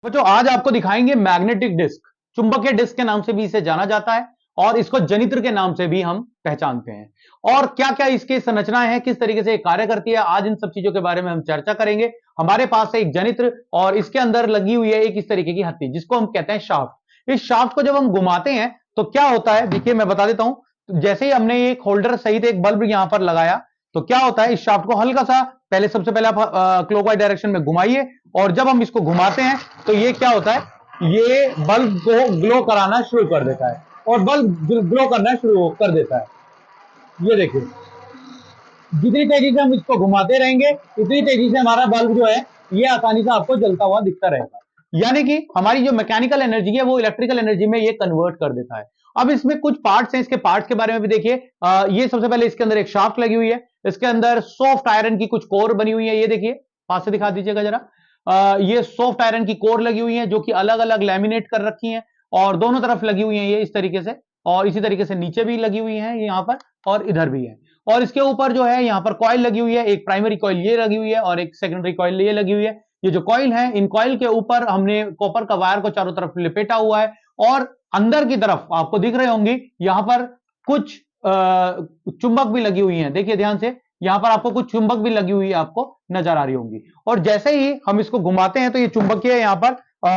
बच्चों आज आपको दिखाएंगे मैग्नेटिक डिस्क। चुंबकीय डिस्क के नाम से भी इसे जाना जाता है और इसको जनित्र के नाम से भी हम पहचानते हैं। और क्या क्या इसकी संरचनाएं हैं, किस तरीके से कार्य करती है, आज इन सब चीजों के बारे में हम चर्चा करेंगे। हमारे पास है एक जनित्र और इसके अंदर लगी हुई है एक इस तरीके की हत्ती जिसको हम कहते हैं शाफ्ट। इस शाफ्ट को जब हम घुमाते हैं तो क्या होता है, देखिए मैं बता देता हूं। जैसे ही हमने एक होल्डर सहित एक बल्ब यहां पर लगाया तो क्या होता है, इस शाफ्ट को हल्का सा पहले सबसे पहले आप क्लॉकवाइज डायरेक्शन में घुमाइए और जब हम इसको घुमाते हैं तो ये क्या होता है, ये बल्ब को ग्लो कराना शुरू कर देता है और बल्ब ग्लो करना शुरू कर देता है। ये देखिए, जितनी तेजी से हम इसको घुमाते रहेंगे उतनी तेजी से हमारा बल्ब जो है ये आसानी से आपको जलता हुआ दिखता रहेगा। यानी कि हमारी जो मैकेनिकल एनर्जी है वो इलेक्ट्रिकल एनर्जी में ये कन्वर्ट कर देता है। अब इसमें कुछ पार्ट्स हैं, इसके पार्ट्स के बारे में भी देखिए। ये सबसे पहले इसके अंदर एक शाफ्ट लगी हुई है, इसके अंदर सॉफ्ट आयरन की कुछ कोर बनी हुई है। ये देखिए, पास से दिखा दीजिएगा जरा। ये सॉफ्ट आयरन की कोर लगी हुई है जो कि अलग अलग लैमिनेट कर रखी है और दोनों तरफ लगी हुई है ये इस तरीके से, और इसी तरीके से नीचे भी लगी हुई है यहां पर और इधर भी है। और इसके ऊपर जो है यहाँ पर कॉइल लगी हुई है, एक प्राइमरी कॉइल ये लगी हुई है और एक सेकेंडरी कॉइल ये लगी हुई है। ये जो कॉइल है, इन कॉइल के ऊपर हमने कॉपर का वायर को चारों तरफ लिपेटा हुआ है और अंदर की तरफ आपको दिख रहे होंगे यहां पर कुछ चुंबक भी लगी हुई है। देखिए ध्यान से, यहां पर आपको कुछ चुंबक भी लगी हुई है, आपको नजर आ रही होंगी। और जैसे ही हम इसको घुमाते हैं तो ये चुंबकीय यहां पर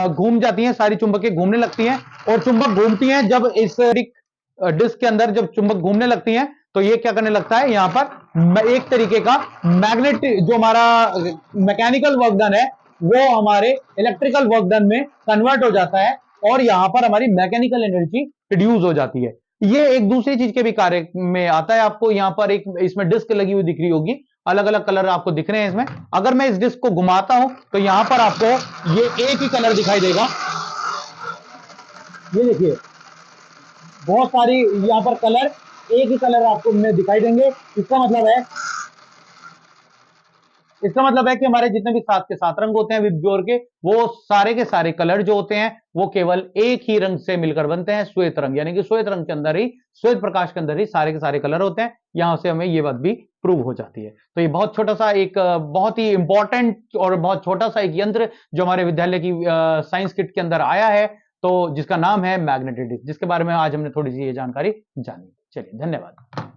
घूम जाती हैं, सारी चुंबकें घूमने लगती हैं और चुंबक घूमती हैं। जब इस डिस्क के अंदर जब चुंबक घूमने लगती हैं तो ये क्या करने लगता है, यहां पर एक तरीके का मैग्नेटिक जो हमारा मैकेनिकल वर्क डन है वो हमारे इलेक्ट्रिकल वर्क डन में कन्वर्ट हो जाता है और यहां पर हमारी मैकेनिकल एनर्जी प्रोड्यूस हो जाती है। ये एक दूसरी चीज के भी कार्य में आता है। आपको यहां पर एक इसमें डिस्क लगी हुई दिख रही होगी, अलग अलग कलर आपको दिख रहे हैं इसमें। अगर मैं इस डिस्क को घुमाता हूं तो यहां पर आपको ये एक ही कलर दिखाई देगा। ये देखिए, बहुत सारी यहां पर कलर, एक ही कलर आपको में दिखाई देंगे। इसका मतलब है कि हमारे जितने भी सात के सात रंग होते हैं विबग्योर के, वो सारे के सारे कलर जो होते हैं वो केवल एक ही रंग से मिलकर बनते हैं, श्वेत रंग। यानी कि श्वेत रंग के अंदर ही, श्वेत प्रकाश के अंदर ही सारे के सारे कलर होते हैं। यहां से हमें ये बात भी प्रूव हो जाती है। तो ये बहुत छोटा सा एक बहुत ही इंपॉर्टेंट और बहुत छोटा सा एक यंत्र जो हमारे विद्यालय की साइंस किट के अंदर आया है, तो जिसका नाम है मैग्नेटिक डिस्क, जिसके बारे में आज हमने थोड़ी सी ये जानकारी जानी। चलिए, धन्यवाद।